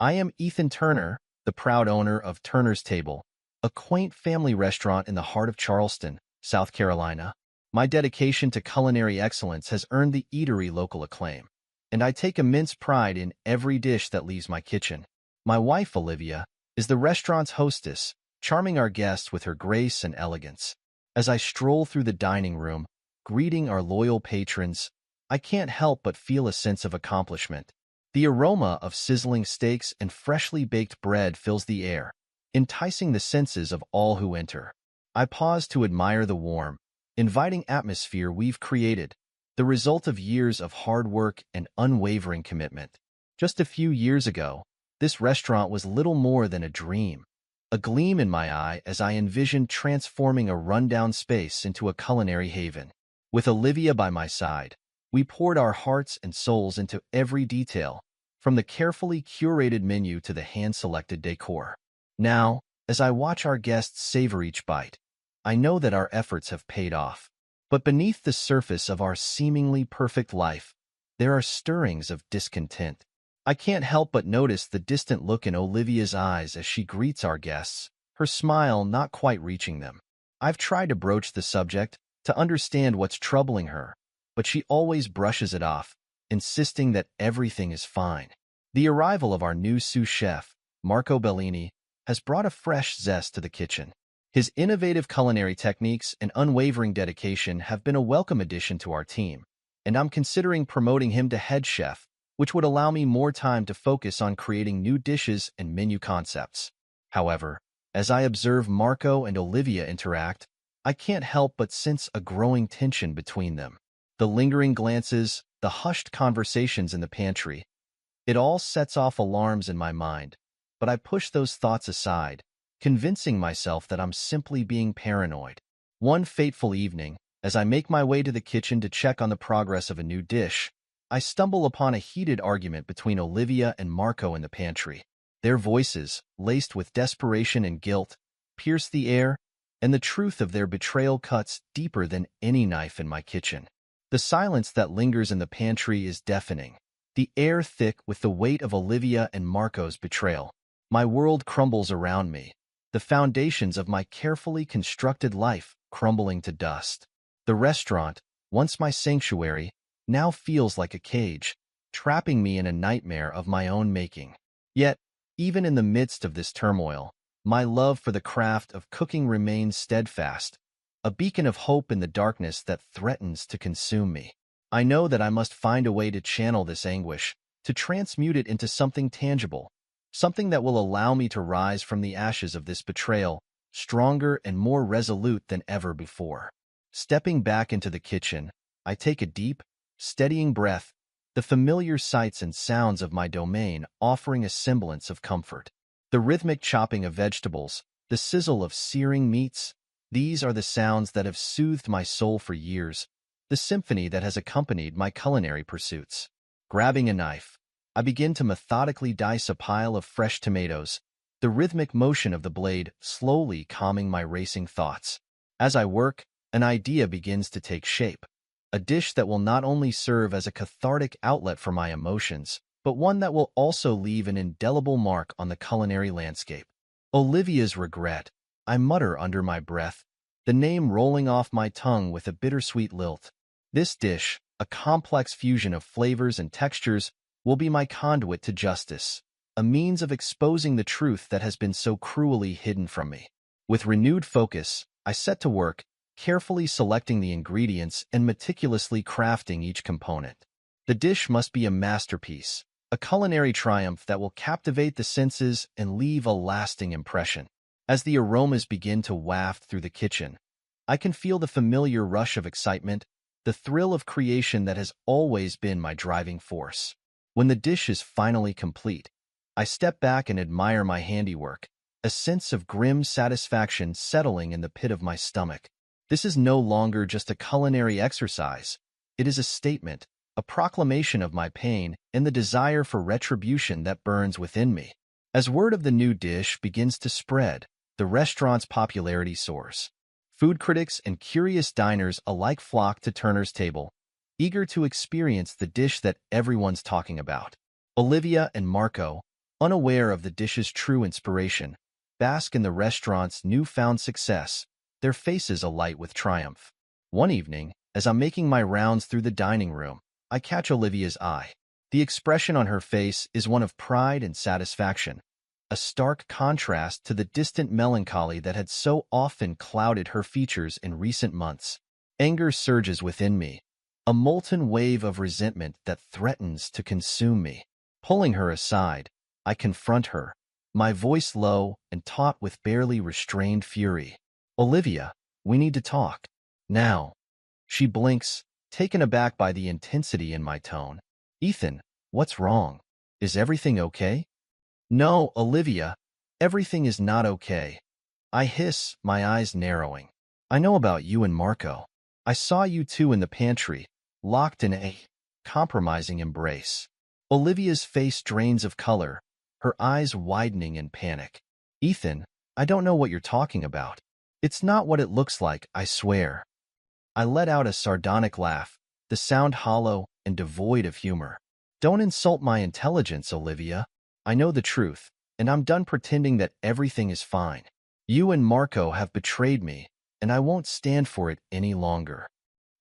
I am Ethan Turner, the proud owner of Turner's Table, a quaint family restaurant in the heart of Charleston, South Carolina. My dedication to culinary excellence has earned the eatery local acclaim, and I take immense pride in every dish that leaves my kitchen. My wife, Olivia, is the restaurant's hostess, charming our guests with her grace and elegance. As I stroll through the dining room, greeting our loyal patrons, I can't help but feel a sense of accomplishment. The aroma of sizzling steaks and freshly baked bread fills the air, enticing the senses of all who enter. I pause to admire the warm, inviting atmosphere we've created, the result of years of hard work and unwavering commitment. Just a few years ago, this restaurant was little more than a dream, a gleam in my eye as I envisioned transforming a rundown space into a culinary haven. With Olivia by my side, we poured our hearts and souls into every detail, from the carefully curated menu to the hand-selected decor. Now, as I watch our guests savor each bite, I know that our efforts have paid off. But beneath the surface of our seemingly perfect life, there are stirrings of discontent. I can't help but notice the distant look in Olivia's eyes as she greets our guests, her smile not quite reaching them. I've tried to broach the subject, to understand what's troubling her, but she always brushes it off, insisting that everything is fine. The arrival of our new sous chef, Marco Bellini, has brought a fresh zest to the kitchen. His innovative culinary techniques and unwavering dedication have been a welcome addition to our team, and I'm considering promoting him to head chef, which would allow me more time to focus on creating new dishes and menu concepts. However, as I observe Marco and Olivia interact, I can't help but sense a growing tension between them. The lingering glances, the hushed conversations in the pantry, it all sets off alarms in my mind, but I push those thoughts aside, convincing myself that I'm simply being paranoid. One fateful evening, as I make my way to the kitchen to check on the progress of a new dish, I stumble upon a heated argument between Olivia and Marco in the pantry. Their voices, laced with desperation and guilt, pierce the air, and the truth of their betrayal cuts deeper than any knife in my kitchen. The silence that lingers in the pantry is deafening, the air thick with the weight of Olivia and Marco's betrayal. My world crumbles around me, the foundations of my carefully constructed life crumbling to dust. The restaurant, once my sanctuary, now feels like a cage, trapping me in a nightmare of my own making. Yet, even in the midst of this turmoil, my love for the craft of cooking remains steadfast, a beacon of hope in the darkness that threatens to consume me. I know that I must find a way to channel this anguish, to transmute it into something tangible, something that will allow me to rise from the ashes of this betrayal, stronger and more resolute than ever before. Stepping back into the kitchen, I take a deep, steadying breath, the familiar sights and sounds of my domain offering a semblance of comfort. The rhythmic chopping of vegetables, the sizzle of searing meats, these are the sounds that have soothed my soul for years, the symphony that has accompanied my culinary pursuits. Grabbing a knife, I begin to methodically dice a pile of fresh tomatoes, the rhythmic motion of the blade slowly calming my racing thoughts. As I work, an idea begins to take shape, a dish that will not only serve as a cathartic outlet for my emotions, but one that will also leave an indelible mark on the culinary landscape. Olivia's regret, I mutter under my breath, the name rolling off my tongue with a bittersweet lilt. This dish, a complex fusion of flavors and textures, will be my conduit to justice, a means of exposing the truth that has been so cruelly hidden from me. With renewed focus, I set to work, carefully selecting the ingredients and meticulously crafting each component. The dish must be a masterpiece, a culinary triumph that will captivate the senses and leave a lasting impression. As the aromas begin to waft through the kitchen, I can feel the familiar rush of excitement, the thrill of creation that has always been my driving force. When the dish is finally complete, I step back and admire my handiwork, a sense of grim satisfaction settling in the pit of my stomach. This is no longer just a culinary exercise. It is a statement, a proclamation of my pain and the desire for retribution that burns within me. As word of the new dish begins to spread, the restaurant's popularity soars. Food critics and curious diners alike flock to Turner's Table, eager to experience the dish that everyone's talking about. Olivia and Marco, unaware of the dish's true inspiration, bask in the restaurant's newfound success, their faces alight with triumph. One evening, as I'm making my rounds through the dining room, I catch Olivia's eye. The expression on her face is one of pride and satisfaction, a stark contrast to the distant melancholy that had so often clouded her features in recent months. Anger surges within me, a molten wave of resentment that threatens to consume me. Pulling her aside, I confront her, my voice low and taut with barely restrained fury. "Olivia, we need to talk. Now." She blinks, taken aback by the intensity in my tone. "Ethan, what's wrong? Is everything okay?" "No, Olivia, everything is not okay." I hiss, my eyes narrowing. "I know about you and Marco. I saw you two in the pantry, locked in a compromising embrace." Olivia's face drains of color, her eyes widening in panic. "Ethan, I don't know what you're talking about. It's not what it looks like, I swear." I let out a sardonic laugh, the sound hollow and devoid of humor. "Don't insult my intelligence, Olivia. I know the truth, and I'm done pretending that everything is fine. You and Marco have betrayed me, and I won't stand for it any longer."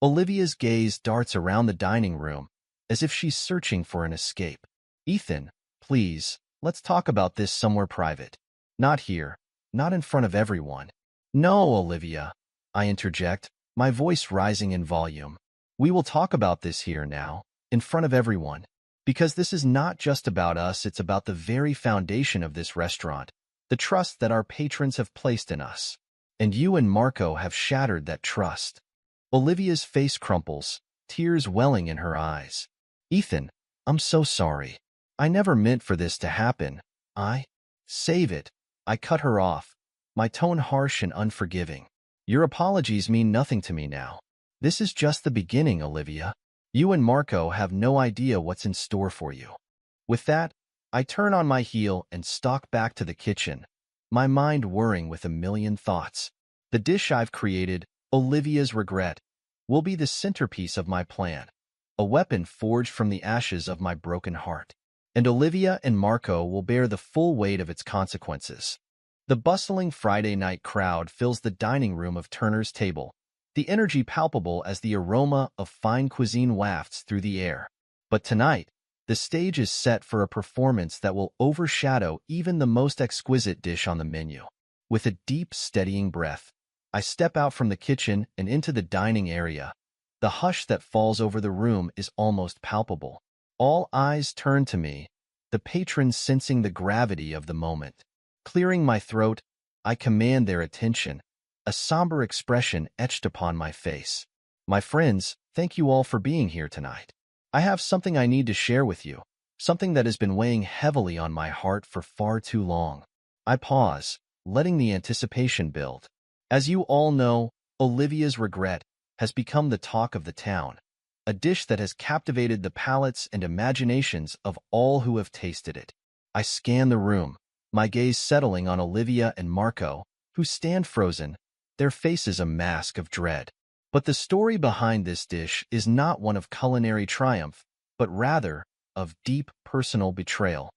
Olivia's gaze darts around the dining room, as if she's searching for an escape. "Ethan, please, let's talk about this somewhere private. Not here, not in front of everyone." "No, Olivia," I interject, my voice rising in volume. "We will talk about this here now, in front of everyone. Because this is not just about us, it's about the very foundation of this restaurant, the trust that our patrons have placed in us. And you and Marco have shattered that trust." Olivia's face crumples, tears welling in her eyes. "Ethan, I'm so sorry. I never meant for this to happen. Save it." I cut her off, my tone harsh and unforgiving. "Your apologies mean nothing to me now. This is just the beginning, Olivia. You and Marco have no idea what's in store for you." With that, I turn on my heel and stalk back to the kitchen, my mind whirring with a million thoughts. The dish I've created, Olivia's regret, will be the centerpiece of my plan, a weapon forged from the ashes of my broken heart. And Olivia and Marco will bear the full weight of its consequences. The bustling Friday night crowd fills the dining room of Turner's Table, the energy palpable as the aroma of fine cuisine wafts through the air. But tonight, the stage is set for a performance that will overshadow even the most exquisite dish on the menu. With a deep, steadying breath, I step out from the kitchen and into the dining area. The hush that falls over the room is almost palpable. All eyes turn to me, the patrons sensing the gravity of the moment. Clearing my throat, I command their attention, a somber expression etched upon my face. "My friends, thank you all for being here tonight. I have something I need to share with you, something that has been weighing heavily on my heart for far too long." I pause, letting the anticipation build. As you all know, Olivia's regret has become the talk of the town, a dish that has captivated the palates and imaginations of all who have tasted it. I scan the room, my gaze settling on Olivia and Marco, who stand frozen, their faces a mask of dread. But the story behind this dish is not one of culinary triumph, but rather of deep personal betrayal.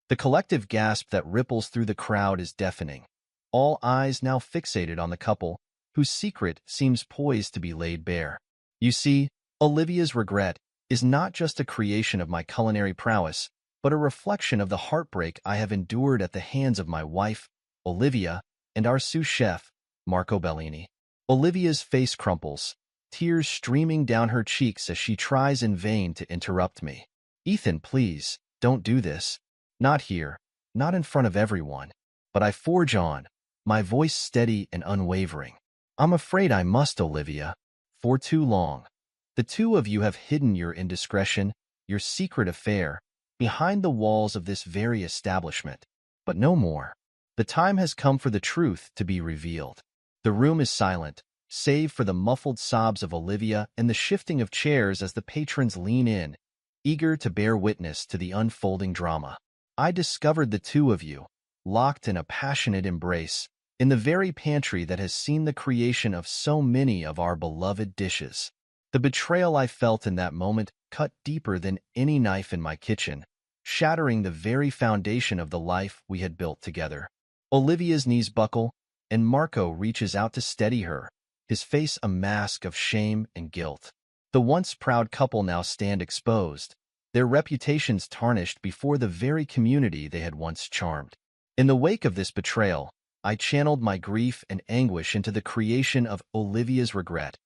The collective gasp that ripples through the crowd is deafening, all eyes now fixated on the couple, whose secret seems poised to be laid bare. You see, Olivia's regret is not just a creation of my culinary prowess, but a reflection of the heartbreak I have endured at the hands of my wife, Olivia, and our sous chef, Marco Bellini. Olivia's face crumples, tears streaming down her cheeks as she tries in vain to interrupt me. "Ethan, please, don't do this. Not here, not in front of everyone." But I forge on, my voice steady and unwavering. "I'm afraid I must, Olivia. For too long, the two of you have hidden your indiscretion, your secret affair, behind the walls of this very establishment. But no more. The time has come for the truth to be revealed." The room is silent, save for the muffled sobs of Olivia and the shifting of chairs as the patrons lean in, eager to bear witness to the unfolding drama. I discovered the two of you, locked in a passionate embrace, in the very pantry that has seen the creation of so many of our beloved dishes. The betrayal I felt in that moment cut deeper than any knife in my kitchen, shattering the very foundation of the life we had built together. Olivia's knees buckle, and Marco reaches out to steady her, his face a mask of shame and guilt. The once proud couple now stand exposed, their reputations tarnished before the very community they had once charmed. In the wake of this betrayal, I channeled my grief and anguish into the creation of Olivia's Regret,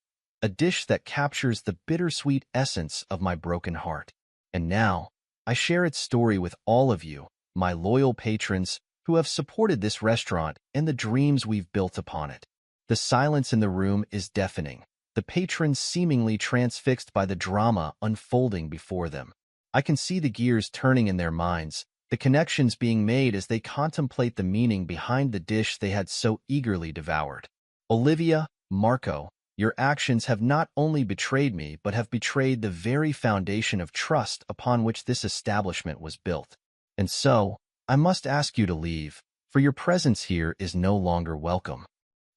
a dish that captures the bittersweet essence of my broken heart. And now, I share its story with all of you, my loyal patrons, who have supported this restaurant and the dreams we've built upon it. The silence in the room is deafening, the patrons seemingly transfixed by the drama unfolding before them. I can see the gears turning in their minds, the connections being made as they contemplate the meaning behind the dish they had so eagerly devoured. Olivia, Marco, your actions have not only betrayed me but have betrayed the very foundation of trust upon which this establishment was built. And so, I must ask you to leave, for your presence here is no longer welcome.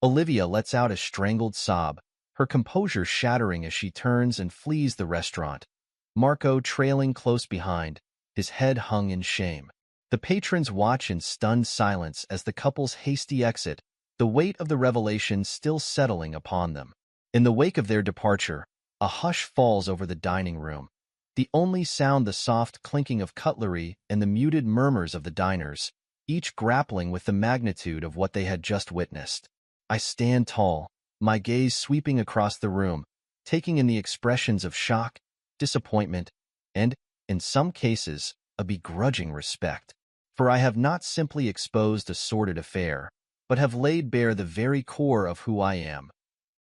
Olivia lets out a strangled sob, her composure shattering as she turns and flees the restaurant, Marco trailing close behind, his head hung in shame. The patrons watch in stunned silence as the couple's hasty exit, the weight of the revelation still settling upon them. In the wake of their departure, a hush falls over the dining room, the only sound the soft clinking of cutlery and the muted murmurs of the diners, each grappling with the magnitude of what they had just witnessed. I stand tall, my gaze sweeping across the room, taking in the expressions of shock, disappointment, and, in some cases, a begrudging respect. For I have not simply exposed a sordid affair, but have laid bare the very core of who I am.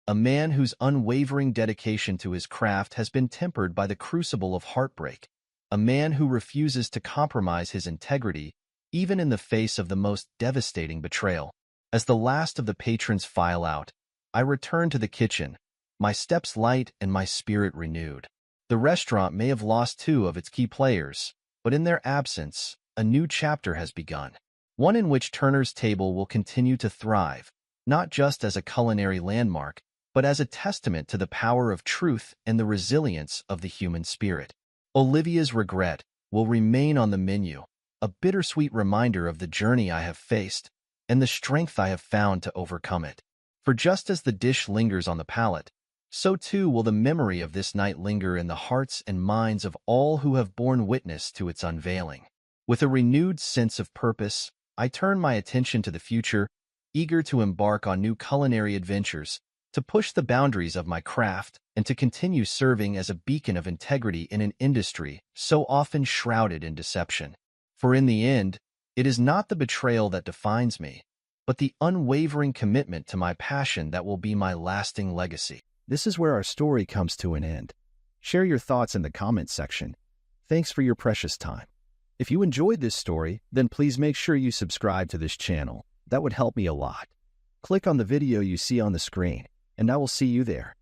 A man whose unwavering dedication to his craft has been tempered by the crucible of heartbreak. A man who refuses to compromise his integrity, even in the face of the most devastating betrayal. As the last of the patrons file out, I return to the kitchen, my steps light and my spirit renewed. The restaurant may have lost two of its key players, but in their absence, a new chapter has begun. One in which Turner's Table will continue to thrive, not just as a culinary landmark, but as a testament to the power of truth and the resilience of the human spirit. Olivia's Regret will remain on the menu, a bittersweet reminder of the journey I have faced and the strength I have found to overcome it. For just as the dish lingers on the palate, so too will the memory of this night linger in the hearts and minds of all who have borne witness to its unveiling. With a renewed sense of purpose, I turn my attention to the future, eager to embark on new culinary adventures, to push the boundaries of my craft, and to continue serving as a beacon of integrity in an industry so often shrouded in deception. For in the end, it is not the betrayal that defines me, but the unwavering commitment to my passion that will be my lasting legacy. This is where our story comes to an end. Share your thoughts in the comments section. Thanks for your precious time. If you enjoyed this story, then please make sure you subscribe to this channel. That would help me a lot. Click on the video you see on the screen, and I will see you there.